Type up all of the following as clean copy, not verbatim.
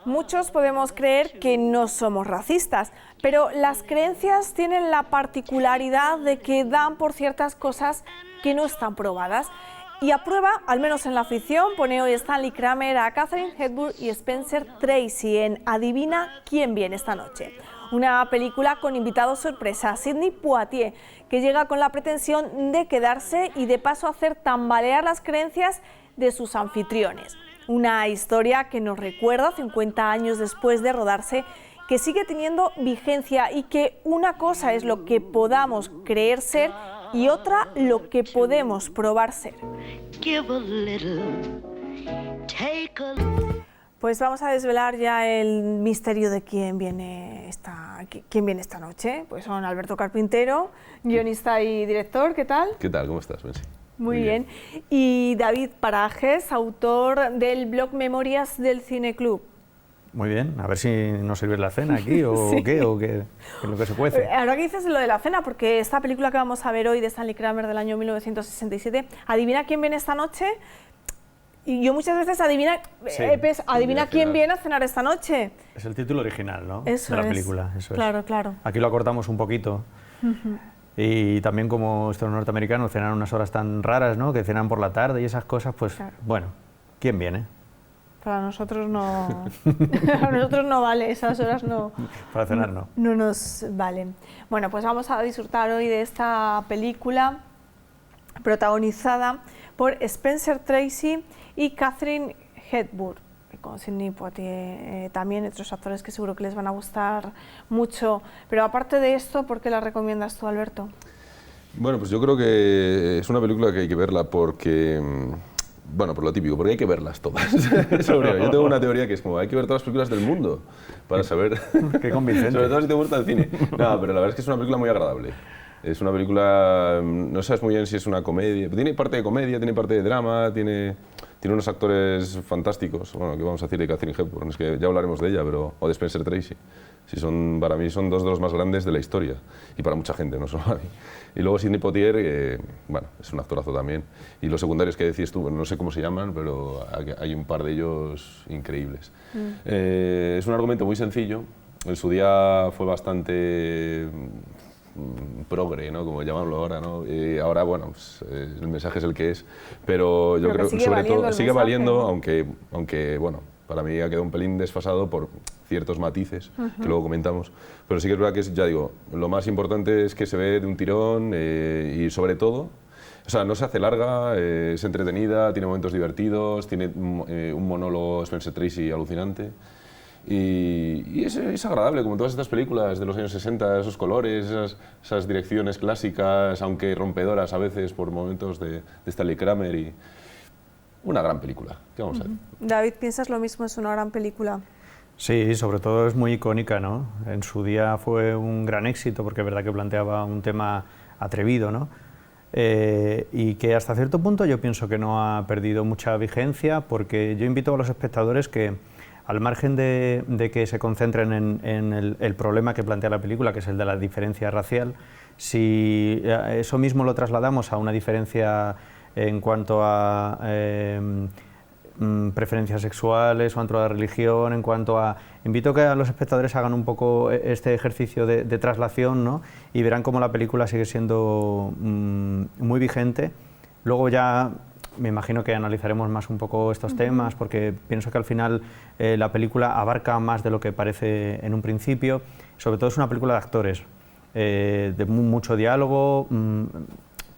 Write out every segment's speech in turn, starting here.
Muchos podemos creer que no somos racistas, pero las creencias tienen la particularidad de que dan por ciertas cosas que no están probadas. Y a prueba, al menos en la ficción, pone hoy Stanley Kramer a Katharine Hepburn y Spencer Tracy en Adivina quién viene esta noche. Una película con invitado sorpresa, Sidney Poitier, que llega con la pretensión de quedarse y de paso hacer tambalear las creencias de sus anfitriones. Una historia que nos recuerda 50 años después de rodarse, que sigue teniendo vigencia y que una cosa es lo que podamos creer ser y otra lo que podemos probar ser. Pues vamos a desvelar ya el misterio de quién viene esta noche. Pues son Alberto Carpintero, guionista y director, ¿qué tal? ¿Qué tal? ¿Cómo estás, Bensi? Muy bien. Y David Parajes, autor del blog Memorias del Cine Club. Muy bien, a ver si nos sirve la cena aquí o sí. qué es lo que se cuece. Ahora que dices lo de la cena, porque esta película que vamos a ver hoy de Stanley Kramer del año 1967, Adivina quién viene esta noche, y yo muchas veces adivina quién viene a cenar esta noche. Es el título original, ¿no? Eso de la película, eso claro, es. Claro. Aquí lo acortamos un poquito. Y también como estos norteamericanos cenan unas horas tan raras, ¿no? Que cenan por la tarde y esas cosas, pues claro. Bueno, ¿quién viene? Para nosotros no, para nosotros no vale, esas horas no. Para cenar no. No nos valen. Bueno, pues vamos a disfrutar hoy de esta película protagonizada por Spencer Tracy y Katharine Hepburn, con Sidney Poitier también, otros actores que seguro que les van a gustar mucho. Pero aparte de esto, ¿por qué la recomiendas tú, Alberto? Bueno, pues yo creo que es una película que hay que verla porque... Bueno, por lo típico, porque hay que verlas todas. Yo tengo una teoría que es como, hay que ver todas las películas del mundo para saber... Qué convincente. Sobre todo si te gusta el cine. No, pero la verdad es que es una película muy agradable. Es una película, no sabes muy bien si es una comedia. Tiene parte de comedia, tiene parte de drama, tiene unos actores fantásticos. Bueno, ¿qué vamos a decir de Katharine Hepburn? Es que ya hablaremos de ella, o de Spencer Tracy. Para mí son dos de los más grandes de la historia, y para mucha gente, no solo a mí. Y luego Sidney Poitier, bueno, es un actorazo también. Y los secundarios que decís tú, bueno, no sé cómo se llaman, pero hay un par de ellos increíbles. Es un argumento muy sencillo. En su día fue bastante progre, ¿no? Como llamarlo ahora, ¿no? Ahora, bueno, pues, el mensaje es el que es, pero yo creo que sobre todo sigue valiendo, aunque, bueno, para mí ha quedado un pelín desfasado por ciertos matices que luego comentamos, pero sí que es verdad que, ya digo, lo más importante es que se ve de un tirón y sobre todo, o sea, no se hace larga, es entretenida, tiene momentos divertidos, tiene un monólogo Spencer Tracy alucinante. Y es agradable, como todas estas películas de los años 60, esos colores, esas direcciones clásicas, aunque rompedoras a veces por momentos de Stanley Kramer. Y una gran película. ¿Qué vamos a ver? David, ¿piensas lo mismo? ¿Es una gran película? Sí, sobre todo es muy icónica, ¿no? En su día fue un gran éxito porque es verdad que planteaba un tema atrevido, ¿no? Y que hasta cierto punto yo pienso que no ha perdido mucha vigencia, porque yo invito a los espectadores que, al margen de que se concentren en el problema que plantea la película, que es el de la diferencia racial, si eso mismo lo trasladamos a una diferencia en cuanto a preferencias sexuales, en cuanto a la religión, en cuanto a... Invito a que a los espectadores hagan un poco este ejercicio de traslación, ¿no? Y verán cómo la película sigue siendo muy vigente. Luego ya me imagino que analizaremos más un poco estos temas, porque pienso que al final la película abarca más de lo que parece en un principio. Sobre todo es una película de actores, de mucho diálogo.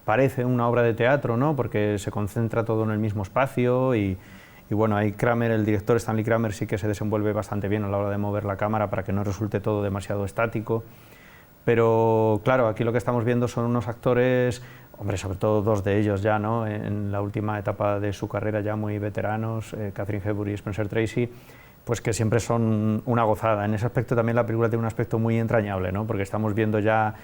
Parece una obra de teatro, ¿no? Porque se concentra todo en el mismo espacio y bueno, ahí Kramer, el director Stanley Kramer, sí que se desenvuelve bastante bien a la hora de mover la cámara para que no resulte todo demasiado estático. Pero claro, aquí lo que estamos viendo son unos actores, hombre, sobre todo dos de ellos ya, ¿no? En la última etapa de su carrera, ya muy veteranos, Katharine Hepburn y Spencer Tracy, pues que siempre son una gozada. En ese aspecto también la película tiene un aspecto muy entrañable, ¿no? Porque estamos viendo ya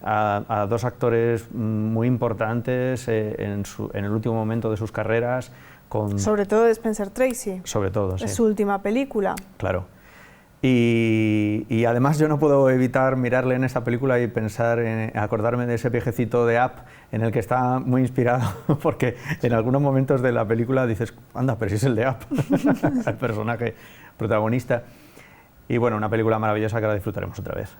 a dos actores muy importantes en el último momento de sus carreras. Sobre todo de Spencer Tracy. Sobre todo, sí. Es su última película. Claro. Y además yo no puedo evitar mirarle en esta película y pensar, acordarme de ese viejecito de Up en el que está muy inspirado, porque en algunos momentos de la película dices, anda, pero si es el de Up, el personaje protagonista. Y bueno, una película maravillosa que la disfrutaremos otra vez.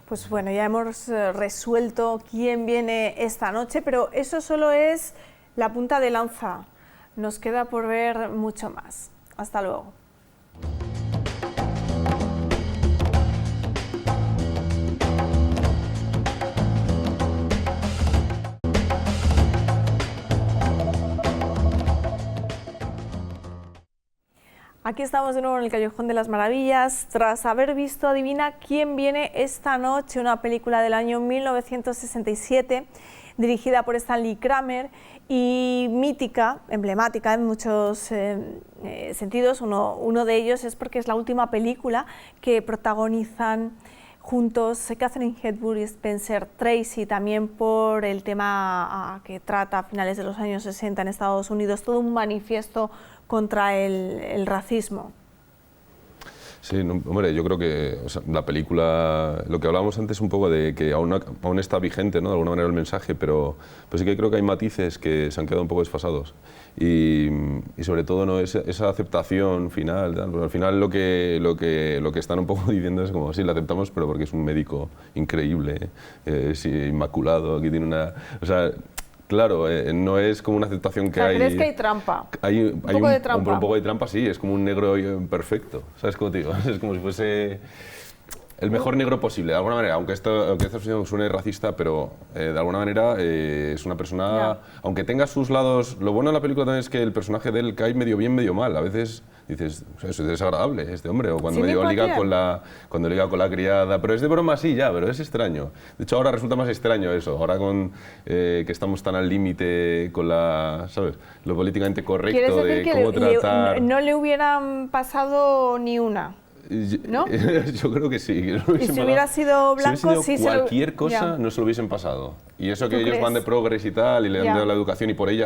Pues bueno, ya hemos resuelto quién viene esta noche, pero eso solo es la punta de lanza. Nos queda por ver mucho más. Hasta luego. Aquí estamos de nuevo en el Callejón de las Maravillas, tras haber visto Adivina quién viene esta noche, una película del año 1967, dirigida por Stanley Kramer y mítica, emblemática en muchos sentidos. Uno de ellos es porque es la última película que protagonizan juntos Katharine Hepburn y Spencer Tracy, también por el tema que trata a finales de los años 60 en Estados Unidos, todo un manifiesto contra el racismo. Sí, no, hombre, yo creo que la película, lo que hablábamos antes un poco de que aún está vigente, ¿no?, de alguna manera el mensaje, pero sí que creo que hay matices que se han quedado un poco desfasados y sobre todo, ¿no?, esa aceptación final, ¿no? Al final lo que están un poco diciendo es como, sí, la aceptamos, pero porque es un médico increíble, es inmaculado, aquí tiene una... O sea, claro, no es como una aceptación que hay... ¿Crees que hay trampa? Hay un poco de trampa. Un poco de trampa, sí, es como un negro perfecto, ¿sabes cómo te digo? Es como si fuese el mejor negro posible, de alguna manera, aunque esto suene racista, pero de alguna manera es una persona, aunque tenga sus lados... Lo bueno de la película también es que el personaje de él cae medio bien, medio mal, a veces dices, o sea, es desagradable este hombre, o cuando liga con la criada, pero es de broma sí ya, pero es extraño. De hecho ahora resulta más extraño eso, ahora con que estamos tan al límite con la, ¿sabes?, lo políticamente correcto de cómo tratar... no le hubieran pasado ni una, ¿no? Yo creo que sí. Y si hubiera sido blanco, sí, cualquier cosa no se lo hubiesen pasado. Y eso que ellos van de progres y tal, y le han dado la educación, y por ello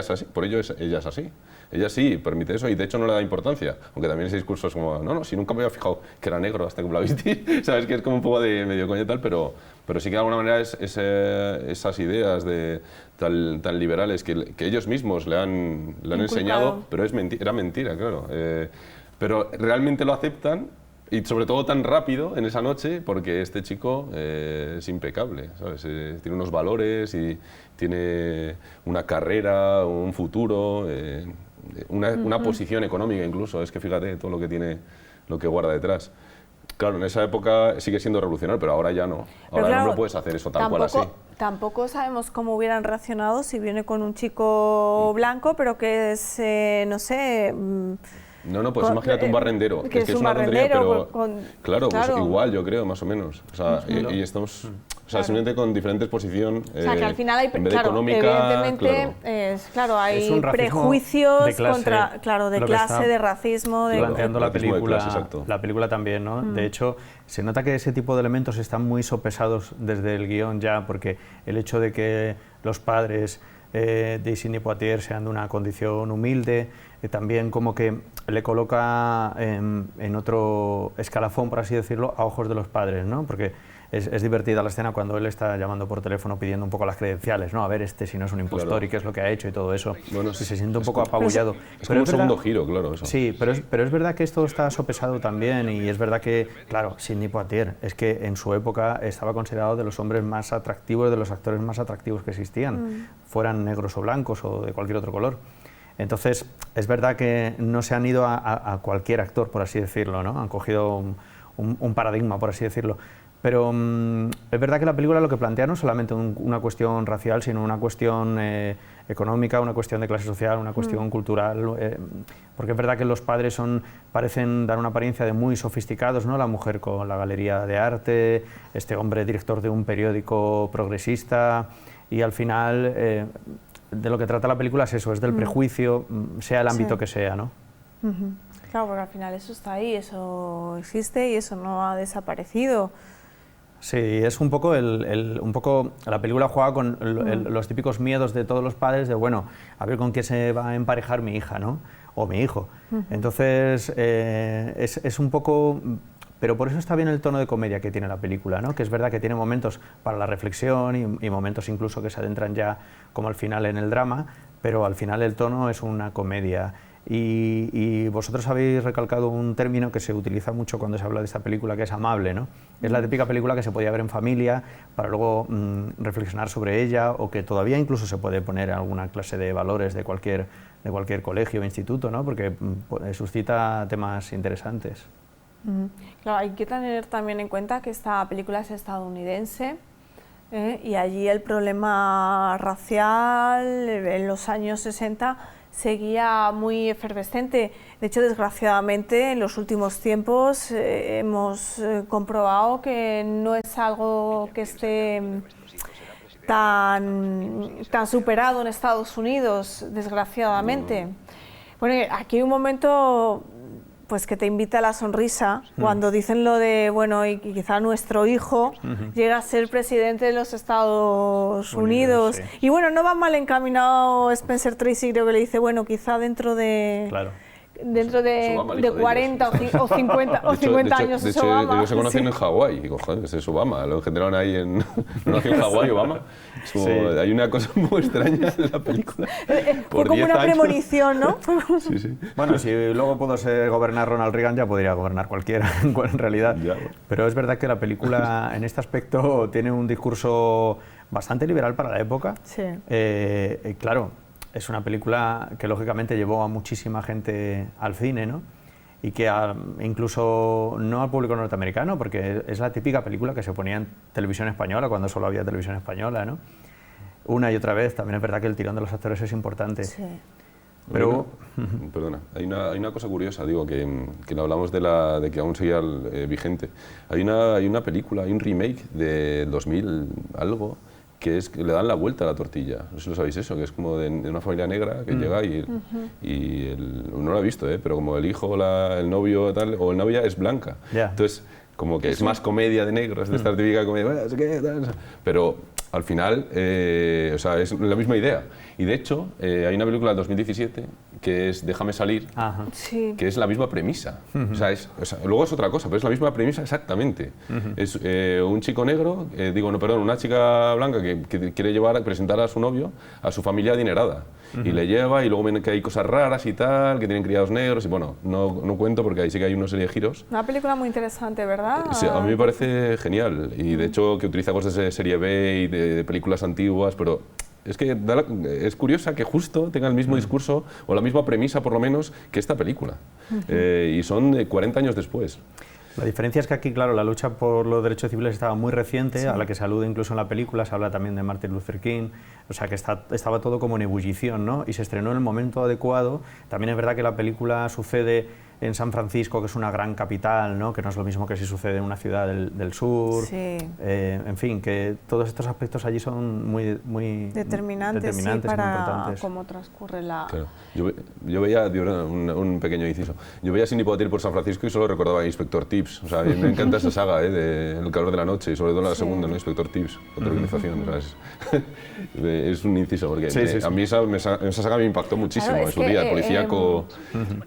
ella es así. Ella sí permite eso, y de hecho no le da importancia. Aunque también ese discurso es como, no, si nunca me había fijado que era negro hasta que me lo viste. Sabes que es como un poco de medio coña y tal, pero sí que de alguna manera esas ideas tan liberales que ellos mismos le han enseñado, pero era mentira, claro. Pero realmente lo aceptan. Y sobre todo tan rápido en esa noche, porque este chico es impecable, ¿sabes? Tiene unos valores y tiene una carrera, un futuro, una posición económica incluso. Es que fíjate todo lo que tiene, lo que guarda detrás. Claro, en esa época sigue siendo revolucionario, pero ahora ya no. Ahora claro, no puedes hacer eso tal cual así. Tampoco sabemos cómo hubieran reaccionado si viene con un chico blanco, pero que es, no sé... No, pues imagínate un barrendero, que es una tontería, pero claro, pues igual yo creo, más o menos. O sea, y estamos, o sea, simplemente con diferentes posiciones. O sea, que al final hay, en vez de económica, evidentemente, hay prejuicios de clase, de clase, de racismo. Planteando la película también, ¿no? De hecho, se nota que ese tipo de elementos están muy sopesados desde el guión ya, porque el hecho de que los padres de Sidney Poitier sean de una condición humilde, también como que le coloca en otro escalafón, por así decirlo, a ojos de los padres, ¿no? Porque es divertida la escena cuando él está llamando por teléfono pidiendo un poco las credenciales, ¿no? A ver si no es un impostor y qué es lo que ha hecho y todo eso. Bueno, y se siente un poco apabullado. Es como un segundo giro, claro, eso. Sí, pero es verdad que esto está sopesado también, y es verdad que, claro, Sidney Poitier es que en su época estaba considerado de los hombres más atractivos, de los actores más atractivos que existían, fueran negros o blancos o de cualquier otro color. Entonces, es verdad que no se han ido a cualquier actor, por así decirlo, ¿no? Han cogido un paradigma, por así decirlo. Pero es verdad que la película lo que plantea no es solamente una cuestión racial, sino una cuestión económica, una cuestión de clase social, una cuestión cultural, porque es verdad que los padres parecen dar una apariencia de muy sofisticados, ¿no? La mujer con la galería de arte, este hombre director de un periódico progresista, y al final de lo que trata la película es eso, es del prejuicio, sea el ámbito que sea, ¿no? Claro, porque al final eso está ahí, eso existe y eso no ha desaparecido. Sí, es un poco la película juega con los típicos miedos de todos los padres de, bueno, a ver con quién se va a emparejar mi hija, ¿no? O mi hijo. Entonces, es un poco pero por eso está bien el tono de comedia que tiene la película, ¿no? Que es verdad que tiene momentos para la reflexión y momentos incluso que se adentran ya como al final en el drama, pero al final el tono es una comedia. Y vosotros habéis recalcado un término que se utiliza mucho cuando se habla de esta película, que es amable, ¿no? Es la típica película que se podía ver en familia para luego reflexionar sobre ella, o que todavía incluso se puede poner alguna clase de valores de cualquier colegio o instituto, ¿no? Porque suscita temas interesantes. Claro, hay que tener también en cuenta que esta película es estadounidense, y allí el problema racial en los años 60 seguía muy efervescente. De hecho, desgraciadamente, en los últimos tiempos hemos comprobado que no es algo que esté tan superado en Estados Unidos, desgraciadamente. Bueno, aquí hay un momento pues que te invita a la sonrisa cuando dicen lo de, bueno, y quizá nuestro hijo llega a ser presidente de los Estados Unidos. Sí. Y bueno, no va mal encaminado Spencer Tracy, creo que le dice, bueno, quizá dentro de... Claro. Dentro de Obama, el hijo de 40 o 50, o 50 años de es hecho, Obama. ellos se conocen Sí. en Hawái. Digo, joder, ese es Obama. Lo engendraron ahí en... ¿No nació en Hawái, Obama? Es como, Sí. hay una cosa muy extraña en la película. Fue Por como 10 una años. premonición, ¿no? Sí, sí. Bueno, si luego pudo gobernar Ronald Reagan, ya podría gobernar cualquiera, en realidad. Ya, bueno. Pero es verdad que la película, en este aspecto, tiene un discurso bastante liberal para la época. Sí. Claro, es una película que lógicamente llevó a muchísima gente al cine, ¿no? Y que incluso no al público norteamericano, porque es la típica película que se ponía en televisión española cuando solo había televisión española, ¿no? Una y otra vez. También es verdad que el tirón de los actores es importante. Sí. Pero Perdona, hay una cosa curiosa, digo, que no hablamos de que aún seguía vigente. Hay una película, hay un remake de 2000 algo, que es que le dan la vuelta a la tortilla. No sé si lo sabéis eso, que es como de una familia negra que llega y no lo he visto, pero como el hijo, el novio tal, o el novia es blanca. Ya. Entonces, como que es más comedia de negros, de esta típica comedia, "Bueno, no sé qué, tal", pero al final, o sea, es la misma idea. Y de hecho, hay una película de 2017 que es Déjame salir, ajá. Sí. que es la misma premisa. O sea, luego es otra cosa, pero es la misma premisa exactamente. Es un chico negro, una chica blanca que quiere presentar a su novio, a su familia adinerada. Y le lleva, y luego ven que hay cosas raras y tal, que tienen criados negros, y bueno, no cuento porque ahí sí que hay una serie de giros. Una película muy interesante, ¿verdad? Sí, a mí me parece genial, y de hecho que utiliza cosas de serie B y de películas antiguas, pero es que es curiosa que justo tenga el mismo discurso, o la misma premisa por lo menos, que esta película. Y son de 40 años después. La diferencia es que aquí, claro, la lucha por los derechos civiles estaba muy reciente, a la que se alude incluso en la película, se habla también de Martin Luther King, o sea que estaba todo como en ebullición, ¿no? Y se estrenó en el momento adecuado. También es verdad que la película sucede en San Francisco, que es una gran capital, ¿no? Que no es lo mismo que si sucede en una ciudad del sur. Sí. En fin, que todos estos aspectos allí son muy Determinantes, sí, y muy para importantes. cómo transcurre la... Claro. Yo veía, un pequeño inciso, yo veía Sidney Poitier por San Francisco y solo recordaba a Inspector Tips. O sea, a mí me encanta esa saga, de El calor de la noche, y sobre todo la segunda, ¿no? Inspector Tips, otra organización. O sea, es un inciso, porque Sí. a mí esa saga me impactó muchísimo Claro, en es su que, día, el policíaco,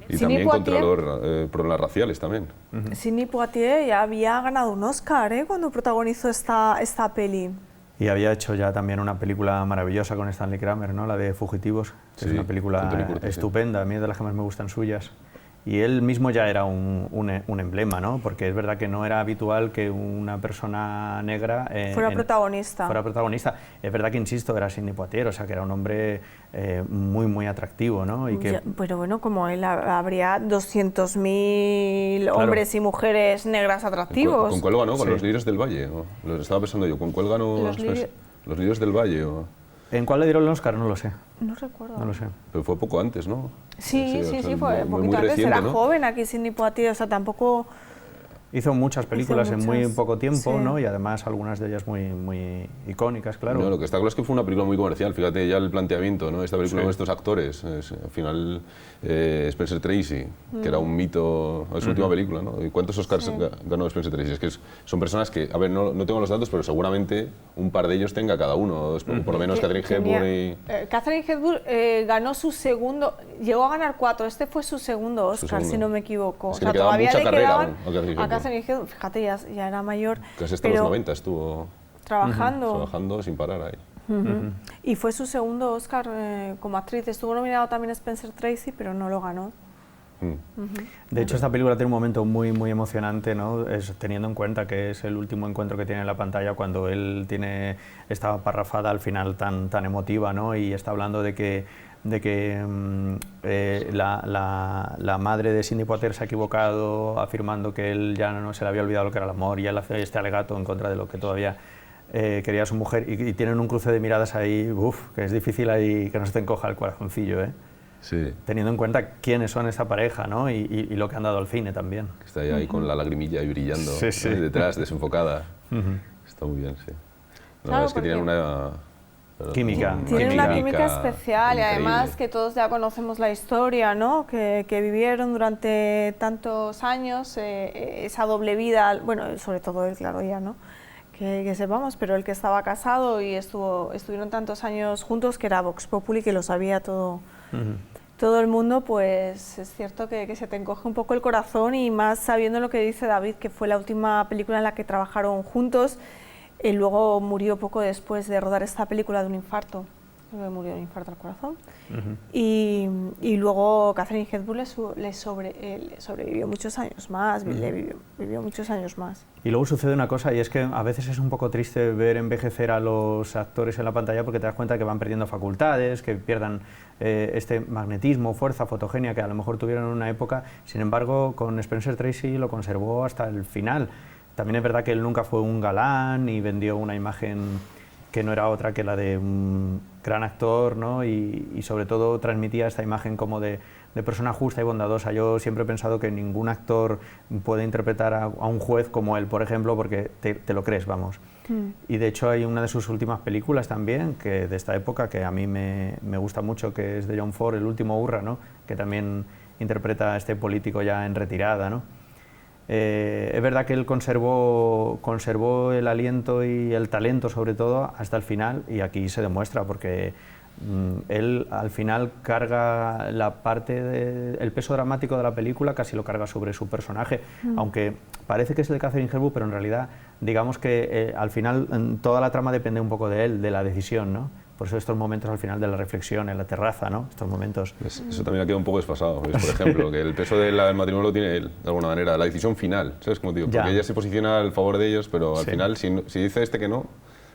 y Sidney también contra Poitier- los problemas raciales también. Sidney Poitier ya había ganado un Oscar, cuando protagonizó esta peli. Y había hecho ya también una película maravillosa con Stanley Kramer, ¿no? La de Fugitivos, que es Sí, una película con Tony Curtis, sí. estupenda, a mí es de las que más me gustan suyas. Y él mismo ya era un emblema, ¿no? Porque es verdad que no era habitual que una persona negra Fuera protagonista. fuera protagonista. Es verdad que, insisto, era Sidney Poitier, o sea, que era un hombre muy atractivo, ¿no? Y que, Pero bueno, como él, habría 200.000 hombres y mujeres negras atractivos. ¿Con cuál ganó? ¿Con Sí. Los Lirios del Valle? Lo estaba pensando yo, ¿con cuál ganó los Lirios del Valle? ¿En cuál le dieron el Oscar? No lo sé. No recuerdo. No lo sé. Pero fue poco antes, ¿no? Sí, o sea, fue un muy poquito antes. reciente, Era ¿no? joven aquí Sidney Poitier, o sea, tampoco... Hizo muchas películas en muy muchas, poco tiempo, sí. ¿no? Y además algunas de ellas muy icónicas, claro. No, lo que está claro es que fue una película muy comercial, fíjate ya el planteamiento, ¿no? Esta película Sí. con estos actores, al final Spencer Tracy, que era un mito, es su última película, ¿no? ¿Y cuántos Oscars ganó Spencer Tracy? Es que son personas que, a ver, no tengo los datos, pero seguramente un par de ellos tenga cada uno, por lo menos Catherine Hepburn y... Catherine Hepburn ganó su segundo, llegó a ganar 4, este fue su segundo Oscar, segundo. si no me equivoco. Es que le quedaba mucha carrera aún a Catherine a Hepburn. Catherine Hepburn, fíjate, ya era mayor. Casi hasta los 90 estuvo trabajando sin parar ahí. Y fue su segundo Oscar como actriz. Estuvo nominado también Spencer Tracy, pero no lo ganó. De hecho, esta película tiene un momento muy, muy emocionante, ¿no? Teniendo en cuenta que es el último encuentro que tiene en la pantalla cuando él tiene esta parrafada al final tan emotiva, ¿no? Y está hablando de que la madre de Sidney Poitier se ha equivocado afirmando que él ya no se le había olvidado lo que era el amor, y él hace este alegato en contra de lo que todavía quería su mujer, y tienen un cruce de miradas ahí, que es difícil ahí que no se te encoja el corazoncillo, ¿eh? Sí. Teniendo en cuenta quiénes son esta pareja, ¿no? y lo que han dado al cine también. Está ahí con la lagrimilla y brillando detrás, desenfocada. Está muy bien, sí. La verdad es que tienen una... Química. Tienen una química especial, y además que todos ya conocemos la historia, ¿no? Que vivieron durante tantos años, esa doble vida, bueno, sobre todo él, claro, ya, ¿no? Que sepamos, pero el que estaba casado y estuvieron tantos años juntos, que era Vox Populi, que lo sabía todo el mundo, pues es cierto que se te encoge un poco el corazón, y más sabiendo lo que dice David, que fue la última película en la que trabajaron juntos. Luego murió poco después de rodar esta película de un infarto. Murió de un infarto al corazón. Y luego Catherine Hepburn le sobrevivió muchos años más, vivió muchos años más. Y luego sucede una cosa, y es que a veces es un poco triste ver envejecer a los actores en la pantalla, porque te das cuenta que van perdiendo facultades, que pierdan este magnetismo, fuerza, fotogenia que a lo mejor tuvieron en una época. Sin embargo, con Spencer Tracy lo conservó hasta el final. También es verdad que él nunca fue un galán y vendió una imagen que no era otra que la de un gran actor, ¿no? Y sobre todo transmitía esta imagen como de persona justa y bondadosa. Yo siempre he pensado que ningún actor puede interpretar a un juez como él, por ejemplo, porque te lo crees, vamos. Y de hecho hay una de sus últimas películas también, que de esta época, que a mí me gusta mucho, que es de John Ford, El último hurra, ¿no? Que también interpreta a este político ya en retirada, ¿no? Es verdad que él conservó el aliento y el talento, sobre todo, hasta el final, y aquí se demuestra, porque él al final carga el peso dramático de la película, casi lo carga sobre su personaje, aunque parece que es el de Catherine Hepburn, pero en realidad digamos que al final toda la trama depende un poco de él, de la decisión, ¿no? Por eso estos momentos al final de la reflexión en la terraza, ¿no? Estos momentos... Eso también ha quedado un poco desfasado. Por ejemplo, que el peso del matrimonio lo tiene él, de alguna manera. La decisión final, ¿sabes? Como digo, porque ella se posiciona al favor de ellos, pero al final, si dice que no,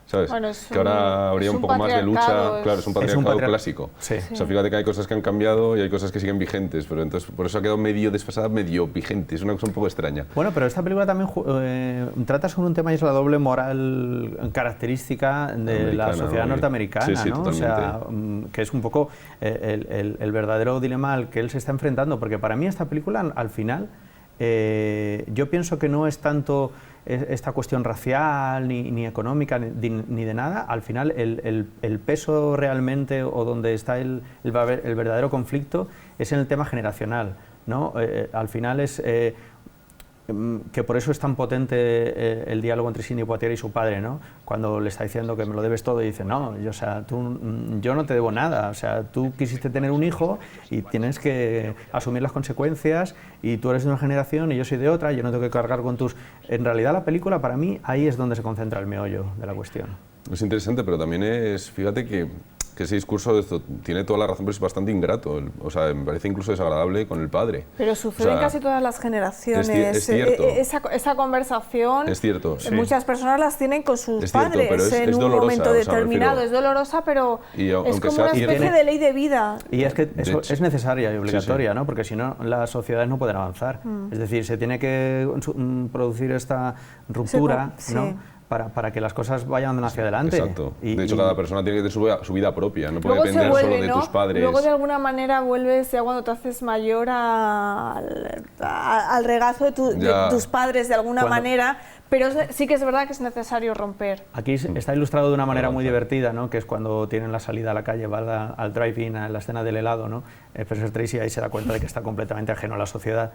¿sabes? Bueno, que ahora habría un poco más de lucha. Claro, es un patriarcado clásico. Sí. O sea, fíjate que hay cosas que han cambiado y hay cosas que siguen vigentes, pero entonces por eso ha quedado medio desfasada, medio vigente. Es una cosa un poco extraña. Bueno, pero esta película también trata sobre un tema, y es la doble moral característica de la sociedad norteamericana, sí, ¿no? Totalmente. O sea, que es un poco el verdadero dilema al que él se está enfrentando, porque para mí esta película, al final, yo pienso que no es tanto esta cuestión racial, ni económica, ni de nada. Al final el peso realmente, o donde está el verdadero conflicto, es en el tema generacional, ¿no? Al final es que por eso es tan potente el diálogo entre Sidney Poitier y su padre, ¿no? Cuando le está diciendo que me lo debes todo, y dice, no, yo no te debo nada, o sea, tú quisiste tener un hijo y tienes que asumir las consecuencias, y tú eres de una generación y yo soy de otra, yo no tengo que cargar con tus... En realidad la película, para mí, ahí es donde se concentra el meollo de la cuestión. Es interesante, pero también es, fíjate que ese discurso tiene toda la razón, pero es bastante ingrato. O sea, me parece incluso desagradable con el padre. Pero sucede en casi todas las generaciones. Es cierto. Esa conversación, es cierto, sí. Muchas personas las tienen con sus padres, pero en un dolorosa, momento determinado. Es dolorosa, pero es como una especie de ley de vida. Y es que eso es necesaria y obligatoria, ¿no? Porque si no, las sociedades no pueden avanzar. Es decir, se tiene que producir esta ruptura, ¿no? Para que las cosas vayan hacia adelante. Exacto. De hecho, cada persona tiene que tener su vida propia, no puede depender solo de tus padres. Luego, de alguna manera, vuelves ya cuando te haces mayor al regazo de tus padres, de alguna manera, pero sí que es verdad que es necesario romper. Aquí está ilustrado de una manera muy divertida, ¿no? Que es cuando tienen la salida a la calle, va al drive-in, a la escena del helado, ¿no? Spencer Tracy ahí se da cuenta de que está completamente ajeno a la sociedad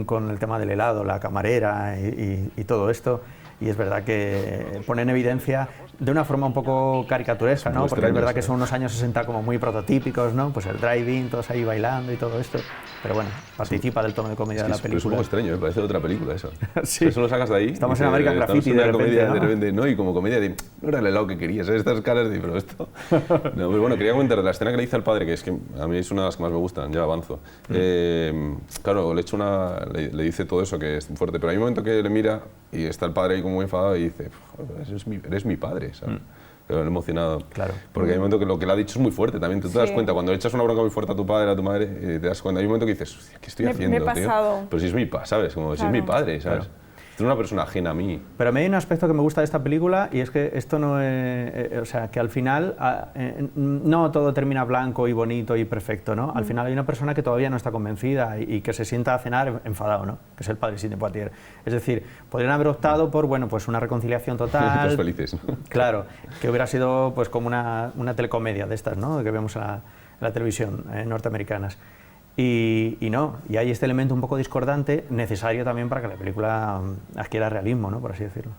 con el tema del helado, la camarera y todo esto. Y es verdad que pone en evidencia de una forma un poco caricaturesca, ¿no? Porque es verdad que son unos años 60 como muy prototípicos, ¿no? Pues el drive-in, todos ahí bailando y todo esto. pero bueno, participa del tono de comedia de la Es un película. poco extraño, me parece otra película eso. Sí. Eso lo sacas de ahí. Estamos y en American estamos Graffiti en una de repente, comedia, ¿no? de repente, ¿no? Y como comedia de, no era el helado que querías, ¿eh? Estas caras de, pero esto... No, pues bueno, quería comentar la escena que le dice al padre, que es que a mí es una de las que más me gustan, ya avanzo. Claro, le dice todo eso que es fuerte, pero hay un momento que le mira y está el padre ahí como muy enfadado y dice, eres mi padre, ¿sabes? Pero emocionado. Claro. Porque hay un momento que lo que le ha dicho es muy fuerte también. Tú te das Sí. cuenta, cuando le echas una bronca muy fuerte a tu padre, a tu madre, te das cuenta. Hay un momento que dices, hostia, ¿qué estoy haciendo, me he pasado. tío? Pero si es mi padre, ¿sabes? Como si es mi padre, ¿sabes? Claro. Es una persona ajena a mí. Pero a mí hay un aspecto que me gusta de esta película y es que esto no es, o sea, que al final no todo termina blanco y bonito y perfecto, ¿no? Al final hay una persona que todavía no está convencida y que se sienta a cenar enfadado, ¿no? Que es el padre Sidney Poitier. Es decir, podrían haber optado por, bueno, pues una reconciliación total. Todos felices, ¿no? Claro, que hubiera sido pues como una telecomedia de estas, ¿no? Que vemos en la televisión norteamericanas. Y no, y hay este elemento un poco discordante, necesario también para que la película adquiera realismo, ¿no? Por así decirlo.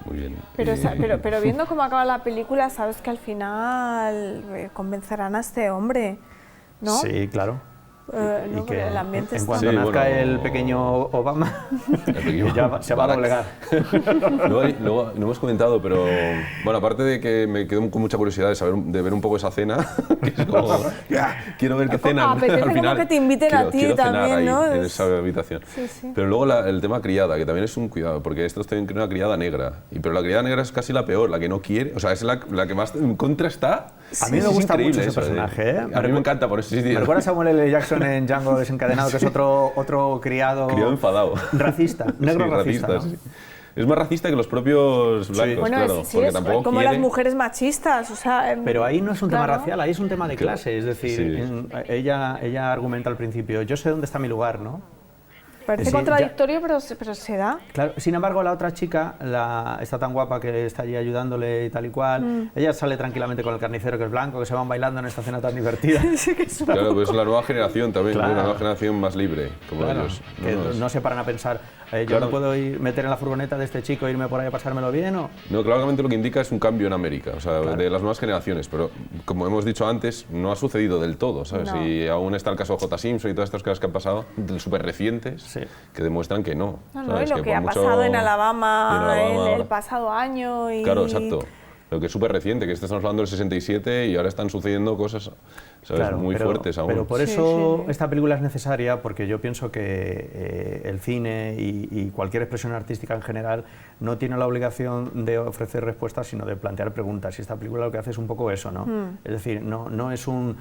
Muy bien. Pero viendo cómo acaba la película, sabes que al final convencerán a este hombre, ¿no? Sí, claro. No, Y porque el ambiente en está... cuanto Sí, nazca bueno, el pequeño Obama, El pequeño ya se va a Barack. doblegar. Luego, no hemos comentado, pero bueno, aparte de que me quedo con mucha curiosidad de ver un poco esa cena, que es como, quiero ver qué cenan apetece al como final. que te inviten a ti quiero cenar también, ahí, ¿no? en esa habitación. Sí, sí. Pero luego el tema criada, que también es un cuidado, porque esto es una criada negra, pero la criada negra es casi la peor, la que no quiere, o sea, es la que más en contra está. A mí me Es gusta mucho increíble ese eso, personaje, ¿eh? A mí me encanta por eso, sí, Me tío. recuerda a Samuel L. Jackson en Django Desencadenado, que es otro criado... Criado enfadado. Racista, negro Sí, racista, ¿no? sí. Es más racista que los propios blancos, Bueno, claro, sí, porque es tampoco como quiere... las mujeres machistas, o sea... Pero ahí no es un tema claro. racial, ahí es un tema de clase, es decir, Sí. ella argumenta al principio, yo sé dónde está mi lugar, ¿no? Parece Sí, contradictorio, pero se da. Claro, sin embargo, la otra chica, está tan guapa que está allí ayudándole y tal y cual, ella sale tranquilamente con el carnicero que es blanco, que se van bailando en esta cena tan divertida. Claro, pues es la nueva generación también, Claro. una nueva generación más libre, como Claro, ellos. que no se paran a pensar, yo Claro. no puedo meter en la furgoneta de este chico e irme por ahí a pasármelo bien, ¿o? No, claramente lo que indica es un cambio en América, o sea, de las nuevas generaciones, pero como hemos dicho antes, no ha sucedido del todo, ¿sabes? No. Y aún está el caso de J. Simpson y todas estas cosas que han pasado, súper recientes, Sí. que demuestran que no. No, ¿sabes? y lo que por ha mucho- pasado en Alabama, en Alabama, el pasado año y... Claro, exacto. Lo que es súper reciente, que estamos hablando del 67 y ahora están sucediendo cosas, ¿sabes? Claro, muy fuertes aún. Pero por Sí, eso sí. esta película es necesaria, porque yo pienso que el cine y cualquier expresión artística en general no tiene la obligación de ofrecer respuestas, sino de plantear preguntas. Y esta película lo que hace es un poco eso, ¿no? Es decir, no es un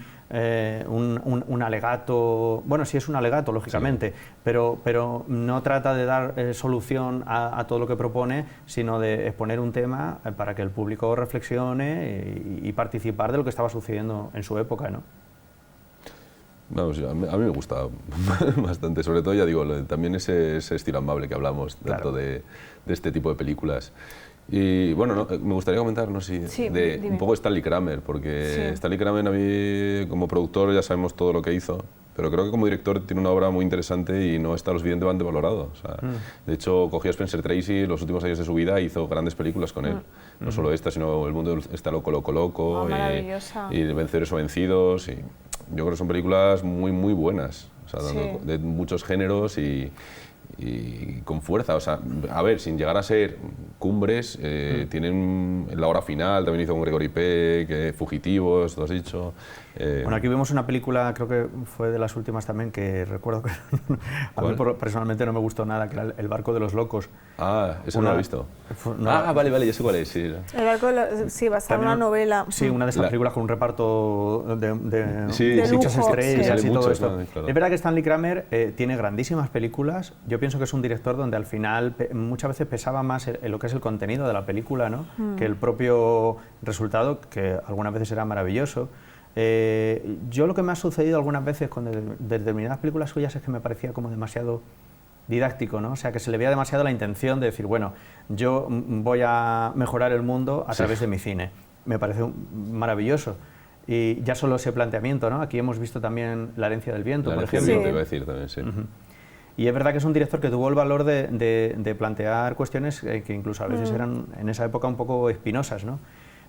alegato, bueno, sí es un alegato, lógicamente, pero no trata de dar solución a todo lo que propone, sino de exponer un tema para que el público reflexione y participar de lo que estaba sucediendo en su época, ¿no? Vamos, a mí me gusta bastante, sobre todo, ya digo, también ese estilo amable que hablamos, tanto Claro. de este tipo de películas. Y bueno, me gustaría comentar, no sé, Sí, de dime. un poco Stanley Kramer, porque Sí. Stanley Kramer a mí, como productor, ya sabemos todo lo que hizo, pero creo que como director tiene una obra muy interesante y no está lo suficientemente valorado. O sea, de hecho, cogió a Spencer Tracy los últimos años de su vida e hizo grandes películas con él. No solo esta, sino El mundo está loco, loco, loco, Oh, maravillosa. y Vencedores o Vencidos. Y yo creo que son películas muy, muy buenas, o sea, Sí. de muchos géneros y con fuerza. O sea, a ver, sin llegar a ser cumbres, tienen la hora final, también hizo con Gregory Peck, Fugitivos, lo has dicho. Bueno, aquí vemos una película, creo que fue de las últimas también, que recuerdo que a mí ¿Cuál? personalmente no me gustó nada, que era El barco de los locos. Ah, eso no lo he visto. Vale, Vale, ya sé cuál es, sí. El barco, sí, basado en una novela. Sí, una de estas La- películas con un reparto de Sí, De sí, muchas lujo, estrellas sí. y Sale todo mucho, esto. claro. Es verdad que Stanley Kramer tiene grandísimas películas. Yo pienso que es un director donde al final muchas veces pesaba más lo que es el contenido de la película, ¿no? Que el propio resultado, que algunas veces era maravilloso. Yo lo que me ha sucedido algunas veces con determinadas películas suyas es que me parecía como demasiado didáctico, ¿no? O sea, que se le veía demasiado la intención de decir, bueno, yo voy a mejorar el mundo a través de mi cine. Me parece maravilloso. Y ya solo ese planteamiento, ¿no? Aquí hemos visto también La herencia del viento, La por herencia ejemplo. del viento, te iba a decir también, sí. Y es verdad que es un director que tuvo el valor de plantear cuestiones que incluso a veces eran en esa época un poco espinosas, ¿no?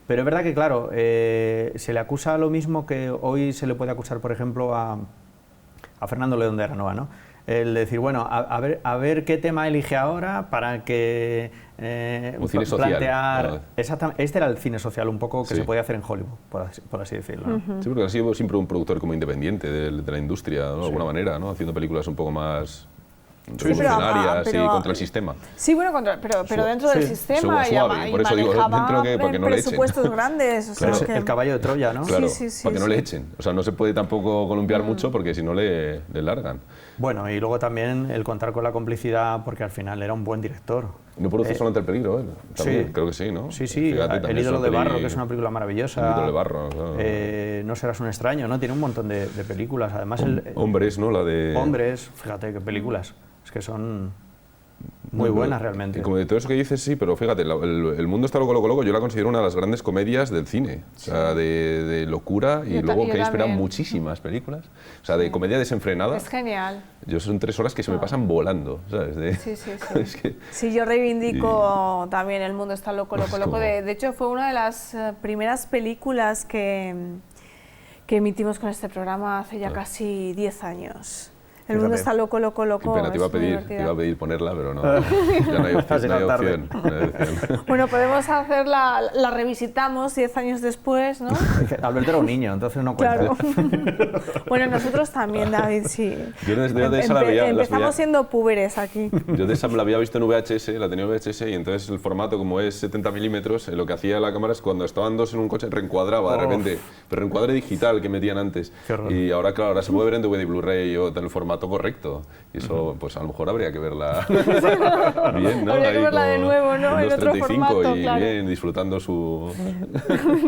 Pero es verdad que, claro, se le acusa lo mismo que hoy se le puede acusar, por ejemplo, a a Fernando León de Aranoa, ¿no? El decir, bueno, a ver qué tema elige ahora para que un cine social, plantear... ¿no? Exactamente, este era el cine social un poco que Sí. se podía hacer en Hollywood, por así decirlo, ¿no? Sí, porque ha sido siempre un productor como independiente de la industria, ¿no? De alguna manera, ¿no? Haciendo películas un poco más revolucionarias y contra el sistema. Sí, bueno, pero dentro del Sí. sistema Suave, por eso digo, dentro que para que no le echen. presupuestos grandes. O sea, Claro, que- el caballo de Troya, ¿no? Claro, Sí, sí, para que no sí. le echen. O sea, no se puede tampoco columpiar mucho porque si no le largan. Bueno, y luego también el contar con la complicidad, porque al final era un buen director. No produce solamente el peligro, ¿eh? También, sí. creo que sí, ¿no? Sí, sí, Fíjate, El también ídolo es de una barro, peli- que es una película maravillosa. El ídolo de barro, claro. No serás un extraño, ¿no? Tiene un montón de películas. Además, Hombres, ¿no? La de... Hombres, fíjate qué películas. Es que son muy buenas realmente. Y como de todo eso que dices, sí, pero fíjate, el mundo está loco, yo la considero una de las grandes comedias del cine. O sea, de locura y luego yo que esperan también. muchísimas películas. O sea, de comedia desenfrenada. Es genial. Yo son 3 horas que se me pasan volando, ¿sabes? Sí, sí, sí. Es que... Sí, yo reivindico también El mundo está loco. Es como- De hecho, fue una de las primeras películas que emitimos con este programa hace ya casi 10 años. El mundo Fíjate. está loco. Qué pena, te es muy divertida. iba a pedir ponerla, pero no, ya no hay opción. Has llegado tarde. no hay opción. Bueno, podemos hacerla, la revisitamos 10 años después, ¿no? Es que Alberto era un niño, entonces no cuenta. Claro. Bueno, nosotros también, David, sí. Yo de esa la veía... Empezamos siendo púberes aquí. Yo de esa la había visto en VHS, la tenía en VHS y entonces el formato como es 70 milímetros, lo que hacía la cámara es cuando estaban dos en un coche reencuadraba de Uf. repente, pero reencuadre digital que metían antes. Qué horror. Y ahora, claro, ahora se puede ver en DVD y Blu-ray o en el formato correcto. Y eso, pues a lo mejor habría que verla bien, ¿no? Habría que Ahí verla de con- nuevo, ¿no? con En otro 2.35 formato, y claro. bien, disfrutando su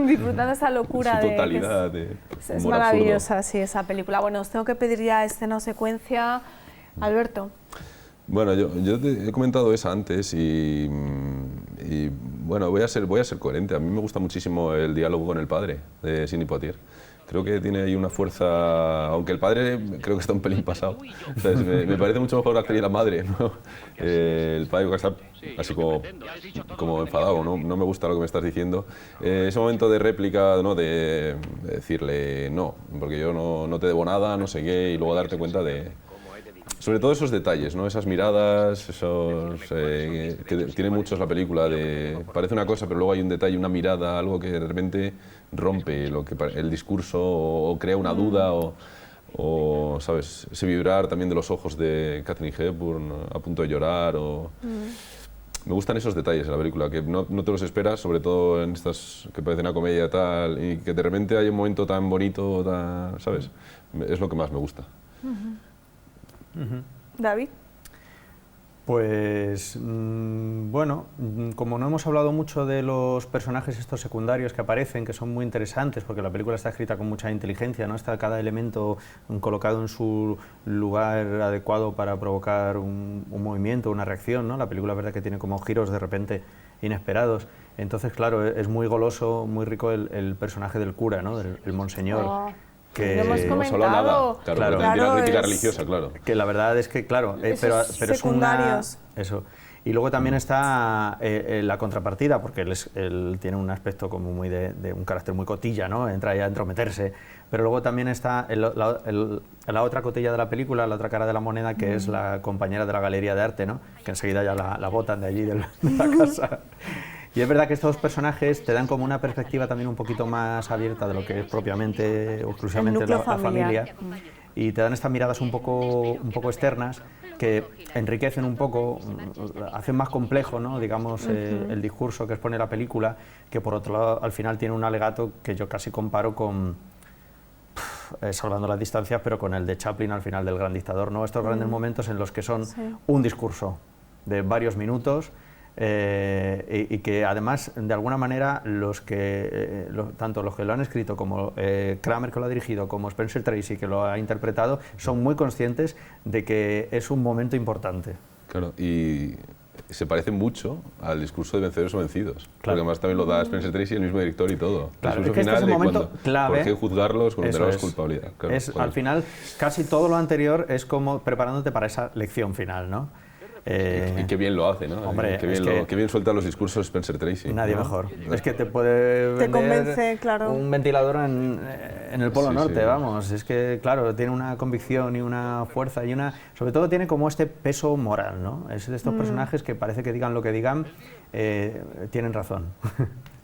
Disfrutando esa locura de que totalidad de es humor maravillosa, sí, esa película. Bueno, os tengo que pedir ya escena o secuencia. Alberto. Bueno, yo te he comentado esa antes y bueno, voy a ser coherente. A mí me gusta muchísimo el diálogo con el padre de Sidney Poitier. Creo que tiene ahí una fuerza, aunque el padre creo que está un pelín pasado. ¿Sabes? Me parece mucho mejor la actriz y la madre, ¿no? El padre que está así como enfadado, ¿no? No me gusta lo que me estás diciendo. Ese momento de réplica, ¿no? De decirle no, porque yo no te debo nada, no sé qué, y luego darte cuenta de... Sobre todo esos detalles, ¿no? Esas miradas, que tiene muchos la película, parece una cosa, pero luego hay un detalle, una mirada, algo que de repente rompe el discurso o crea una duda o, ¿sabes? Ese vibrar también de los ojos de Katharine Hepburn a punto de llorar Me gustan esos detalles en la película, que no te los esperas, sobre todo en estas que parecen una comedia tal, y que de repente hay un momento tan bonito, ¿sabes? Es lo que más me gusta. David. Pues bueno, como no hemos hablado mucho de los personajes estos secundarios que aparecen, que son muy interesantes, porque la película está escrita con mucha inteligencia, ¿no? Está cada elemento colocado en su lugar adecuado para provocar un movimiento, una reacción, ¿no? La película, verdad, que tiene como giros de repente inesperados. Entonces, claro, es muy goloso, muy rico el personaje del cura, ¿no? El monseñor. Oh. Que No hemos No hemos hablado nada, claro, Claro. porque tiene una crítica es- religiosa, claro. que la verdad es que, claro, pero es secundarios. eso. Y luego también está la contrapartida, porque él tiene un aspecto como muy de un carácter muy cotilla, ¿no? Entra ya a entrometerse. Pero luego también está la otra cotilla de la película, la otra cara de la moneda, que es la compañera de la galería de arte, ¿no? Que enseguida ya la botan de allí, de la casa. Y es verdad que estos personajes te dan como una perspectiva también un poquito más abierta de lo que es propiamente o exclusivamente núcleo la familiar. familia. Y te dan estas miradas un poco externas que enriquecen un poco, hacen más complejo, ¿no? Digamos, el discurso que expone la película, que por otro lado al final tiene un alegato que yo casi comparo con, salvando las distancias, pero con el de Chaplin al final del Gran Dictador, ¿no? Estos grandes momentos en los que son un discurso de varios minutos, y que además de alguna manera tanto los que lo han escrito como Kramer, que lo ha dirigido, como Spencer Tracy, que lo ha interpretado, son muy conscientes de que es un momento importante. Claro, y se parece mucho al discurso de Vencedores o Vencidos, Claro. porque además también lo da Spencer Tracy, el mismo director y todo. Claro, El discurso es que este es un de momento cuando, clave. ¿Por qué juzgarlos con Eso condenarlos es. culpabilidad? Claro, Es, cuando- al final, casi todo lo anterior es como preparándote para esa lección final, ¿no? Y qué bien lo hace, ¿no? Hombre, qué, es bien que qué bien suelta los discursos Spencer Tracy. Nadie ¿no? mejor. Es que te puede Te vender convence, claro. un ventilador en En el Polo Sí, Norte, sí. vamos, es que, claro, tiene una convicción y una fuerza y sobre todo tiene como este peso moral, ¿no? Es de estos personajes que parece que digan lo que digan, tienen razón.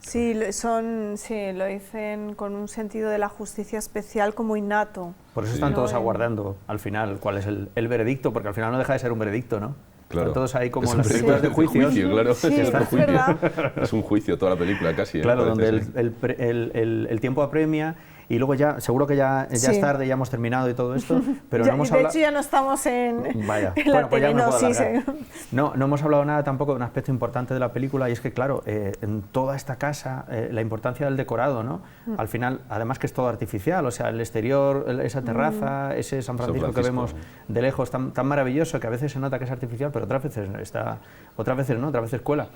Sí, lo dicen con un sentido de la justicia especial como innato. Por eso están ¿no? todos aguardando, al final, cuál es el veredicto, porque al final no deja de ser un veredicto, ¿no? Claro. Están todos ahí como Es en un las películas de juicio, juicio. claro. Sí, Es otro es juicio. verdad. Es un juicio toda la película casi. Claro, donde Parece, el tiempo apremia y luego ya, seguro que ya Sí. es tarde, ya hemos terminado y todo esto, pero Ya, no hemos de hablado... hecho ya no estamos en, Vaya, en la bueno, pues ya me puedo telenosis. alargar. No hemos hablado nada tampoco de un aspecto importante de la película y es que, claro, en toda esta casa, la importancia del decorado, ¿no? Al final, además que es todo artificial, o sea, el exterior, esa terraza, ese San Francisco que vemos de lejos tan maravilloso que a veces se nota que es artificial, pero otras veces no, otras veces cuela.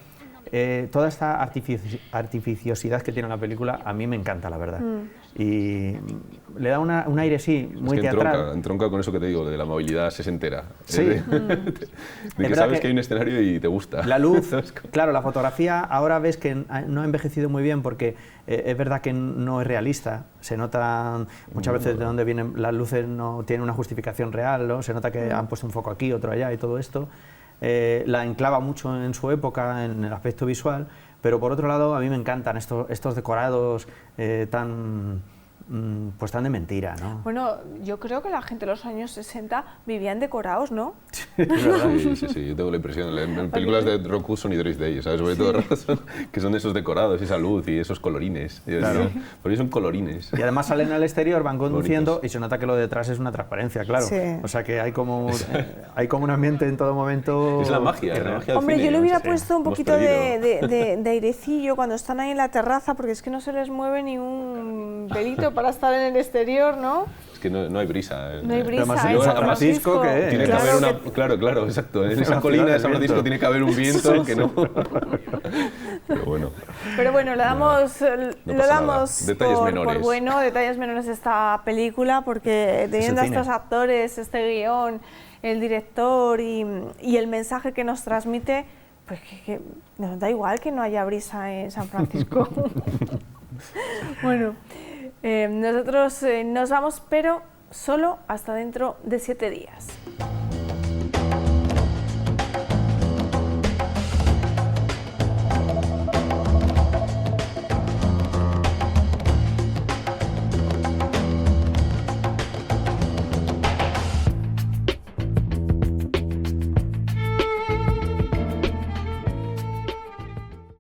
Toda esta artificiosidad que tiene la película a mí me encanta, la verdad. Y le da un aire, sí, muy teatral. entronca con eso que te digo, de la movilidad sesentera. Sí. De que sabes que hay un escenario y te gusta. La luz, claro, la fotografía ahora ves que no ha envejecido muy bien porque es verdad que no es realista. Se nota muchas veces de dónde vienen las luces, no tiene una justificación real, ¿no? Se nota que han puesto un foco aquí, otro allá y todo esto. La enclava mucho en su época, en el aspecto visual, pero por otro lado a mí me encantan estos decorados tan de mentira, ¿no? Bueno, yo creo que la gente de los años 60 vivían decorados, ¿no? Sí, yo tengo la impresión. En películas de Rock Hudson y Doris Day, ¿sabes? Sobre todo que son esos decorados, esa luz y esos colorines. Claro. Por ahí son colorines. Y además salen al exterior, van conduciendo Bonitos. y se nota que lo de detrás es una transparencia, claro. Sí. O sea que hay como un ambiente en todo momento... Es la magia del Hombre, cine, yo le hubiera sí. puesto un Hemos poquito perdido. de airecillo cuando están ahí en la terraza, porque es que no se les mueve ni un pelito para estar en el exterior, ¿no? Es que no hay brisa. No hay brisa. Además, en en San Francisco, ¿qué? Tiene Claro que haber una... que- Claro, exacto. En esa Una colina ciudad de San del Francisco viento. tiene que haber un viento que no... Pero bueno. Pero bueno, le damos, No pasa nada. Detalles por menores. bueno, detalles menores de esta película, porque teniendo a cine. estos actores, este guión, el director y el mensaje que nos transmite, pues que nos da igual que no haya brisa en San Francisco. Bueno, nosotros nos vamos, pero solo hasta dentro de 7 días.